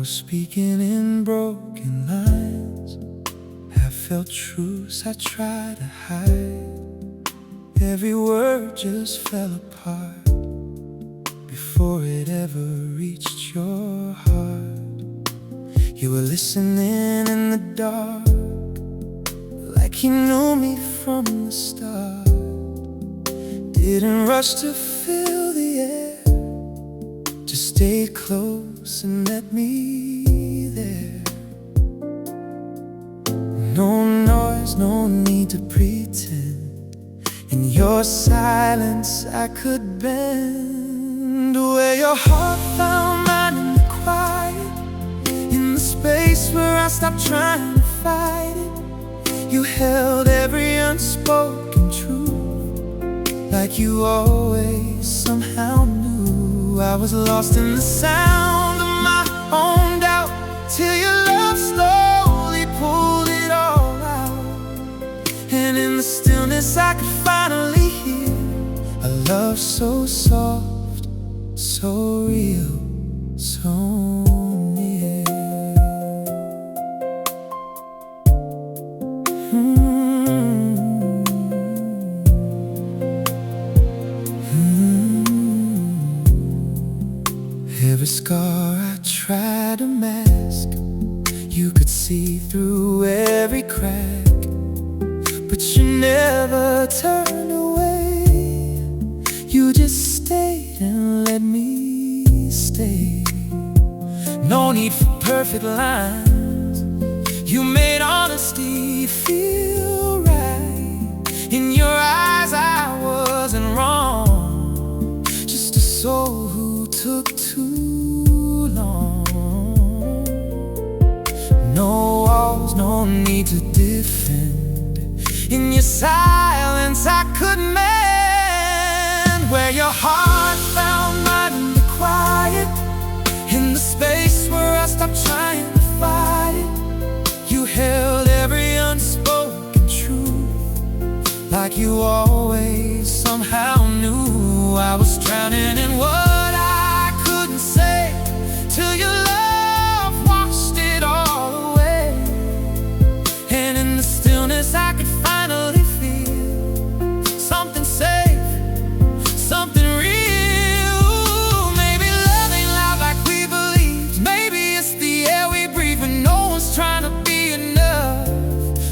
was speaking in broken lines, half-felt truths I tried to hide. Every word just fell apart before it ever reached your heart. You were listening in the dark, like you knew me from the start. Didn't rush to fill the air, just stayed close and met me there. No noise, no need to pretend. In your silence I could bend. Where your heart found mine in the quiet, in the space where I stopped trying to fight it. You held every unspoken truth, like you always somehow knew. I was lost in the sound of my own doubt, till your love slowly pulled it all out. And in the stillness I could finally hear a love so soft, so real, so near. Every scar I tried to mask, you could see through every crack, but you never turned away. You just stayed and let me stay. No need for perfect lines, you made honesty feel right. In your eyes I wasn't wrong, just a soul who took too long. No walls, no need to defend. In your silence I could mend. Where your heart found mine in the quiet, in the space where I stopped trying to fight it. You held every unspoken truth, like you always somehow knew. I was drowning in what I couldn't say, till your love washed it all away. And in the stillness I could finally feel something safe, something real. Maybe love ain't loud like we believed. Maybe it's the air we breathe when no one's trying to be enough.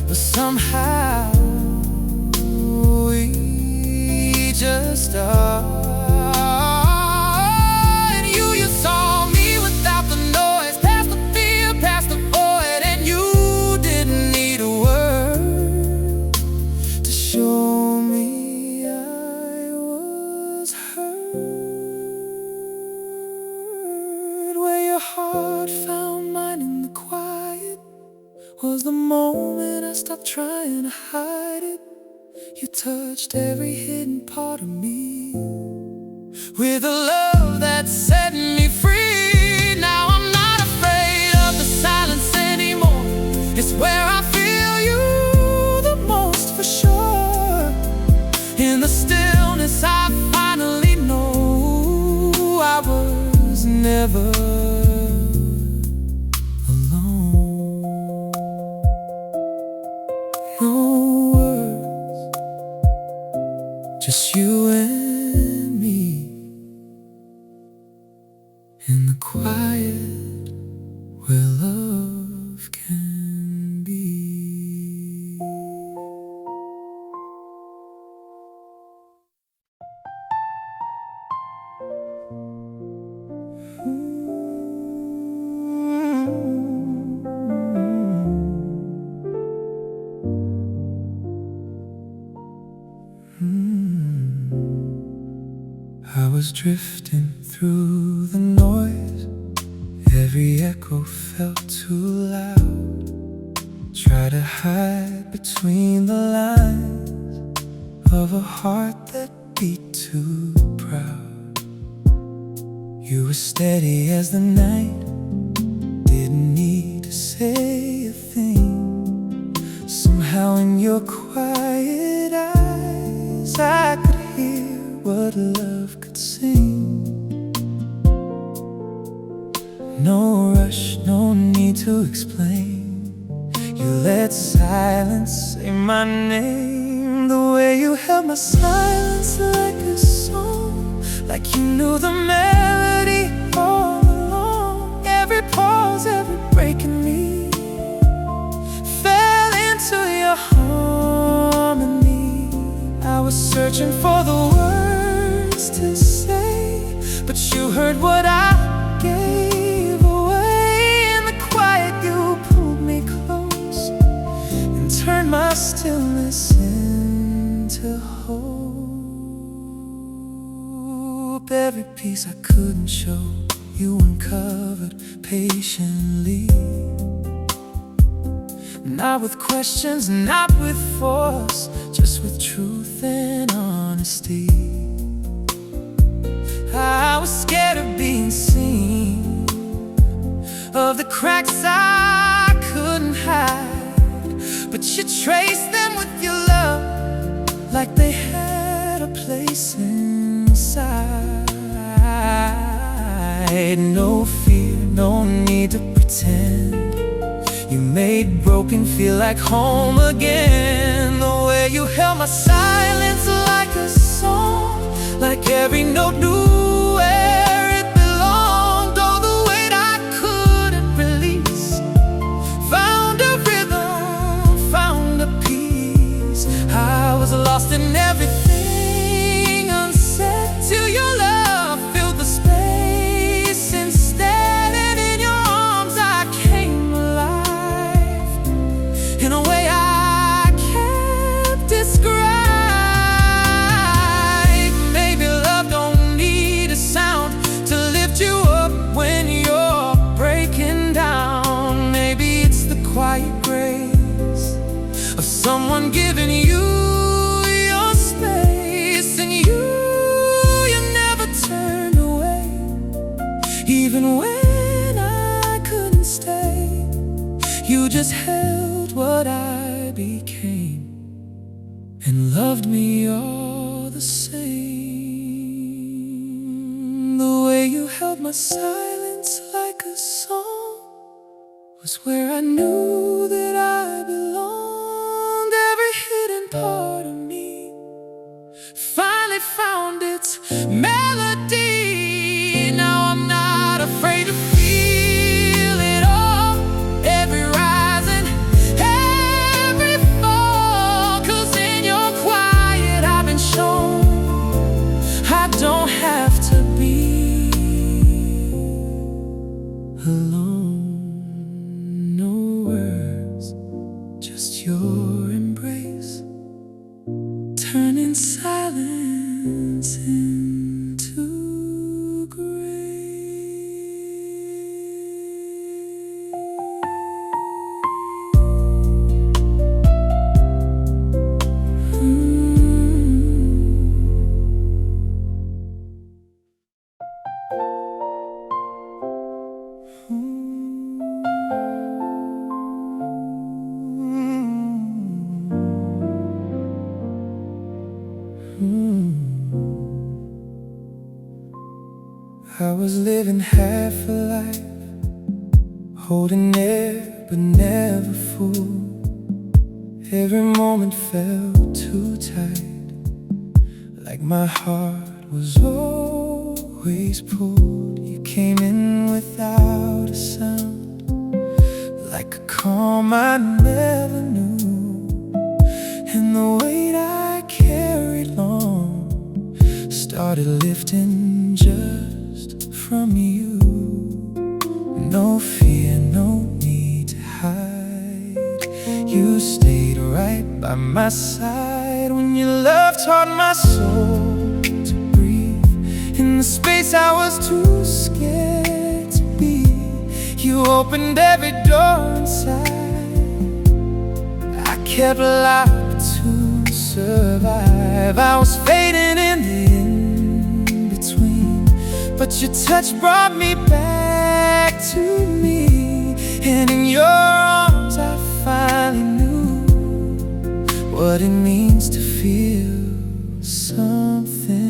But somehow we just are. And you saw me without the noise, past the fear, past the void. And you didn't need a word to show me I was heard. Where your heart found mine in the quiet was the moment I stopped trying to hide it. You touched every hidden part of me with a love that set me free. Now I'm not afraid of the silence anymore. It's where I feel you the most, for sure. In the stillness I finally know I was never alone. No words, just you and me, in the quiet where love can be. I was drifting through the noise, every echo felt too loud. Try to hide between the lines of a heart that beat too proud. You were steady as the night, didn't need to say a thing. Somehow in your quiet eyes I could hear what love could sing. No rush, to explain. You let silence say my name. The way you held my silence like a song, like you knew the melody all along. Every pause, every break in me fell into your harmony. I was searching for the words to say, but you heard what I gave away. In the quiet you pulled me close and turned my stillness into hope. Every piece I couldn't show, you uncovered patiently. Not with questions, not with force, just with truth and honesty. I was scared of being seen, of the cracks I couldn't hide, but you traced them with your love, like they had a place inside. No fear, no need to pretend. You made broken feel like home again. The way you held my silence like a song, like every note knew where it belonged. Oh, the weight I couldn't release found a rhythm, found a peace. I was lost in everything unsaid till your love filled the space instead. And in your arms I came alive in a way I can't describe. Maybe love don't need a sound to lift you up when you're breaking down. Maybe it's the quiet grace of someone giving you your space. And you never turned away, even when I couldn't stay. You just held what I became and loved me all the same. The way you held my silence like a song was where I knew that I belonged. Every hidden part of me finally found its melody. Now I'm not afraid to feel it all, every rise and every fall. 'Cause in your quiet I've been shown I don't have to be alone. No words, just your embrace, turning silence into grace. I was living half a life, holding air but never full. Every moment felt too tight, like my heart was always pulled. You came in without a sound, like a calm I never knew. And the weight I carried long started lifting just from you. No fear, no need to hide. You stayed right by my side when your love taught my soul to breathe in the space I was too scared to be. You opened every door inside. I kept locked to survive. I was fading in the in-between, but your touch brought me back to me. And in your arms I finally knew what it means to feel something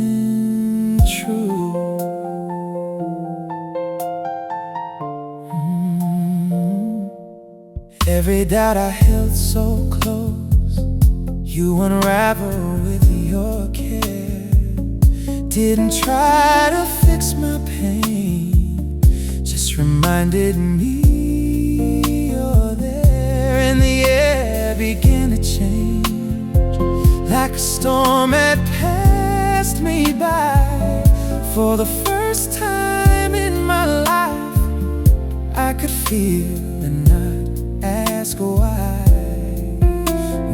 true. 'Cause Every doubt I held so close, you unravel with your care. Didn't try to fix my pain, just reminded me you're there. And the air began to change, like a storm had passed me by. For the first time in my life, I could feel and not ask why.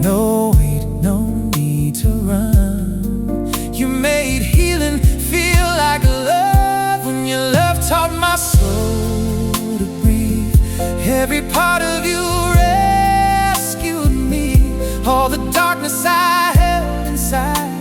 No wait, no need to run. You made healing feel like love. When your love taught my soul to breathe, every part of you rescued me. All the darkness I held inside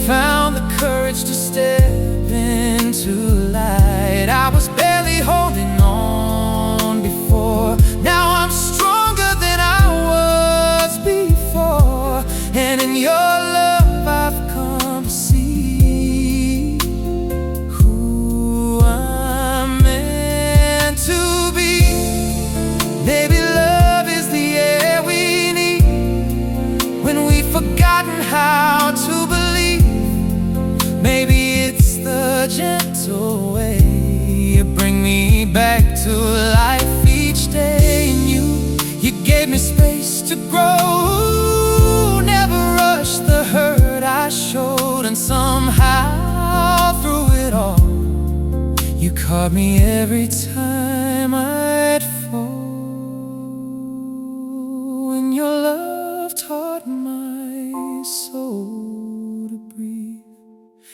found the courage to step into light. I was barely holding on before. Now I'm stronger than I was before. And in your love I've come to see who I'm meant to be. Maybe love is the air we need when we've forgotten how to believe. Maybe it's the gentle way you bring me back to life each day. And you gave me space to grow, never rushed the hurt I showed. And somehow through it all, you caught me every time I'd fall. And your love taught my soul to breathe.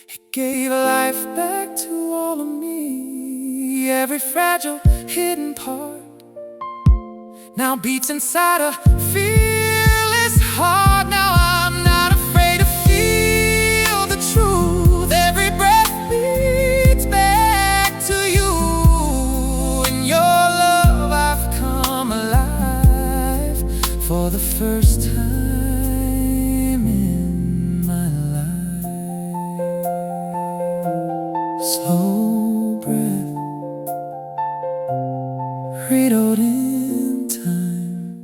It gave life back to all of me. Every fragile hidden part now beats inside a fearless heart. Now I'm not afraid to feel the truth. Every breath leads back to you. In your love I've come alive for the first time in my life. Slow breath, redoubled in time,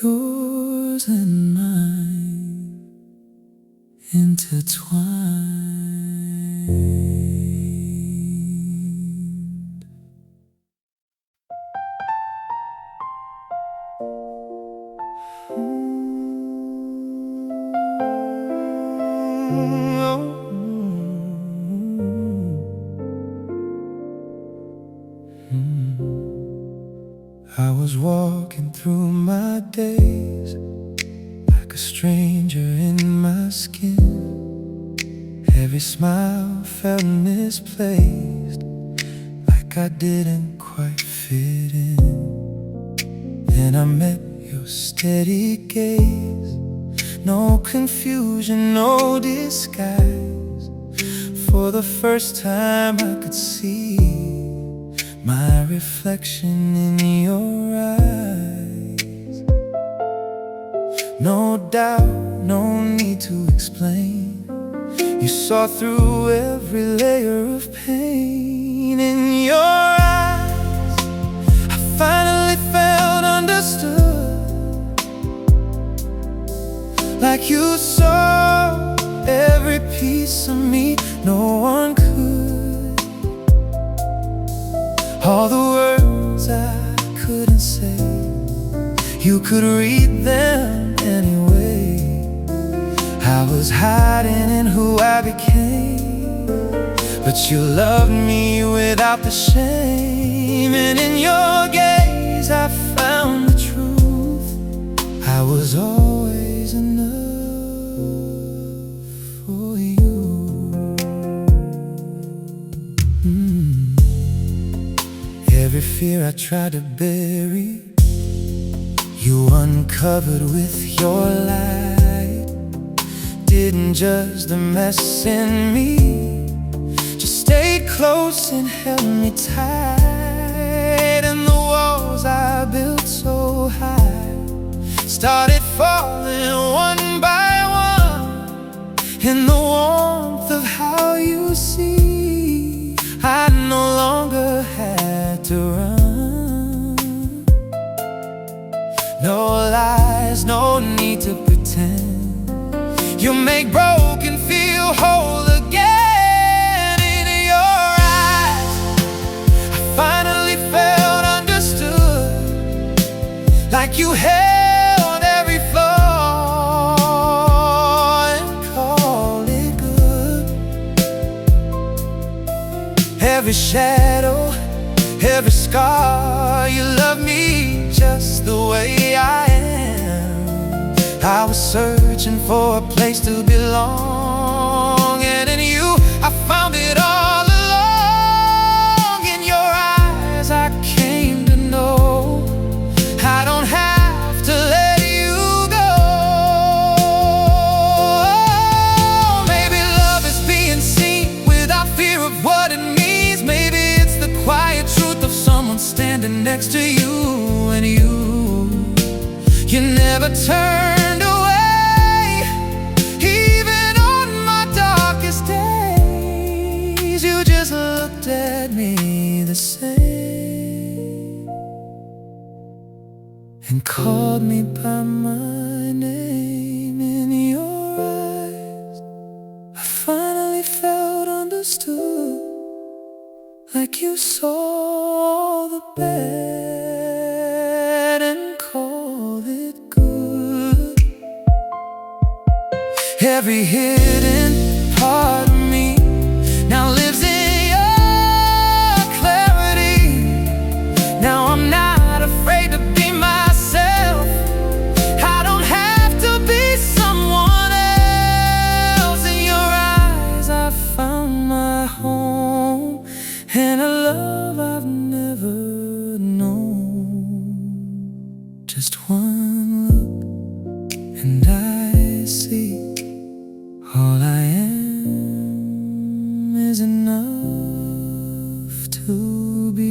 yours and mine intertwined. I was walking through my days like a stranger in my skin. Every smile felt misplaced, like I didn't quite fit in. Then I met your steady gaze, no confusion, no disguise. For the first time I could see my reflection in your eyes. No doubt, no need to explain. You saw through every layer of pain. In your eyes I finally felt understood, like you saw every piece of me no one could. All the words I couldn't say, you could read them anyway. I was hiding in who I became, but you loved me without the shame. And in your gaze I found the truth. I was always enough for you. Every fear I tried to bury, you uncovered with your light. Didn't judge the mess in me, just stayed close and held me tight. And the walls I built so high started falling one by one. In the warmth of how you see, I no longer had to run. eyes, no need to pretend. You make broken feel whole again. In your eyes, I finally felt understood, like you held every flaw and called it good. Every shadow, every scar, you love me just the way I am. I was searching for a place to belong, and in you I found it all along. In your eyes I came to know I don't have to let you go. Maybe love is being seen without fear of what it means. Maybe it's the quiet truth of someone standing next to you, and you never turned away. Even on my darkest days, you just looked at me the same and called me by my name. In your eyes, I finally felt understood, like you saw the bad and called it good. Every hidden part of me now lives in your clarity. Now I'm not afraid to be myself. I don't have to be someone else. In your eyes I found my home, and a love I've never known. Just one look and I see all I am is enough to be.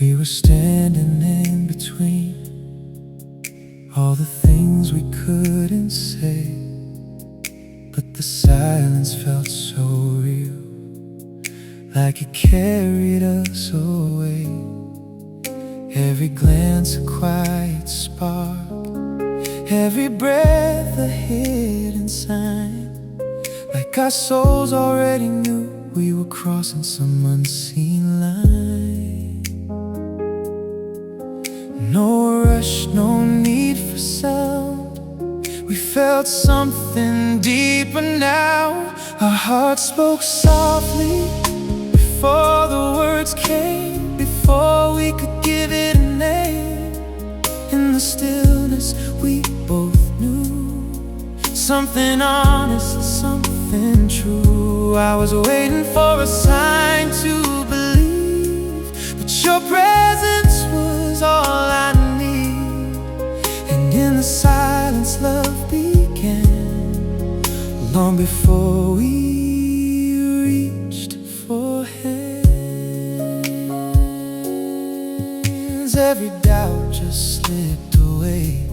We were standing in between all the things we couldn't say, but the silence felt so real, like it carried us away. Every glance a quiet spark, every breath a hidden sign, like our souls already knew we were crossing some unseen line. No rush, no need for sound. We felt something deeper now. Our hearts spoke softly before the words came, before we could give it a name. In the stillness we both knew something honest, something true. I was waiting for a sign to believe, but your presence was all I need. And in the silence love began, long before we reached for hands. Every doubt just slipped away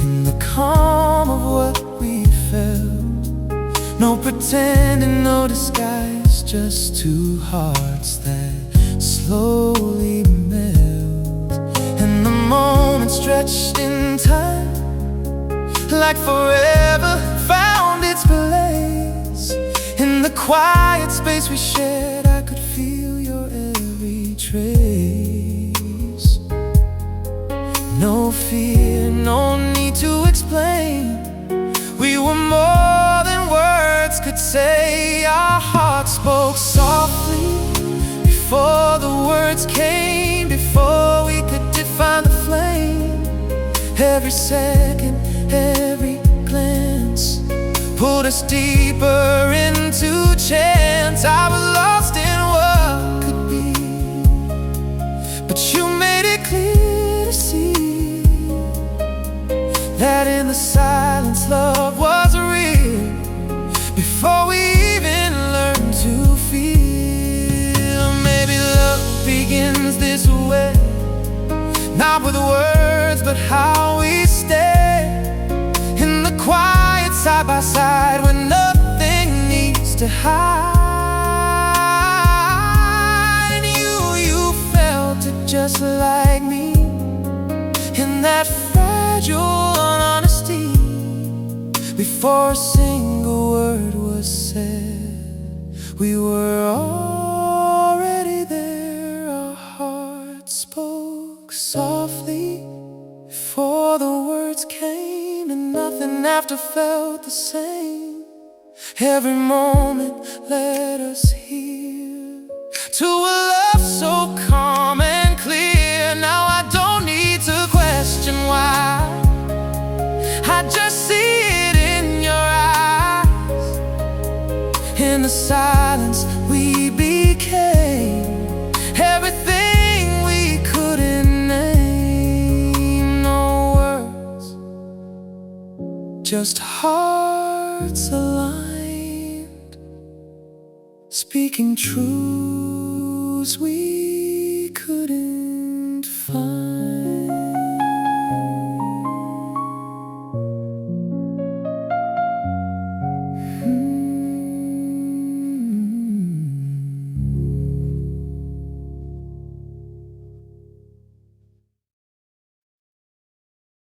in the calm of what we felt. No pretending, no disguise, just two hearts that slowly melt. And the moment stretched in time, like forever, found its place. In the quiet space we shared, I could feel your every trace. No fear, no need to explain. We were more than words could say. Our hearts spoke softly before the words came, before we could define the flame. Every second, every glance pulled us deeper into chance. I was lost in what could be, but you made it clear to see that in the silence not with words, but how we stay in the quiet, side by side, when nothing needs to hide. You felt it just like me, in that fragile honesty. Before a single word was said, we were already there. Our hearts spoke softly before the words came, and nothing after felt the same. Every moment led us here, to a love so calm and clear. Now I don't need to question why, I just see it in your eyes. In the silence we became everything we couldn't name. No words, just hearts aligned, speaking truths we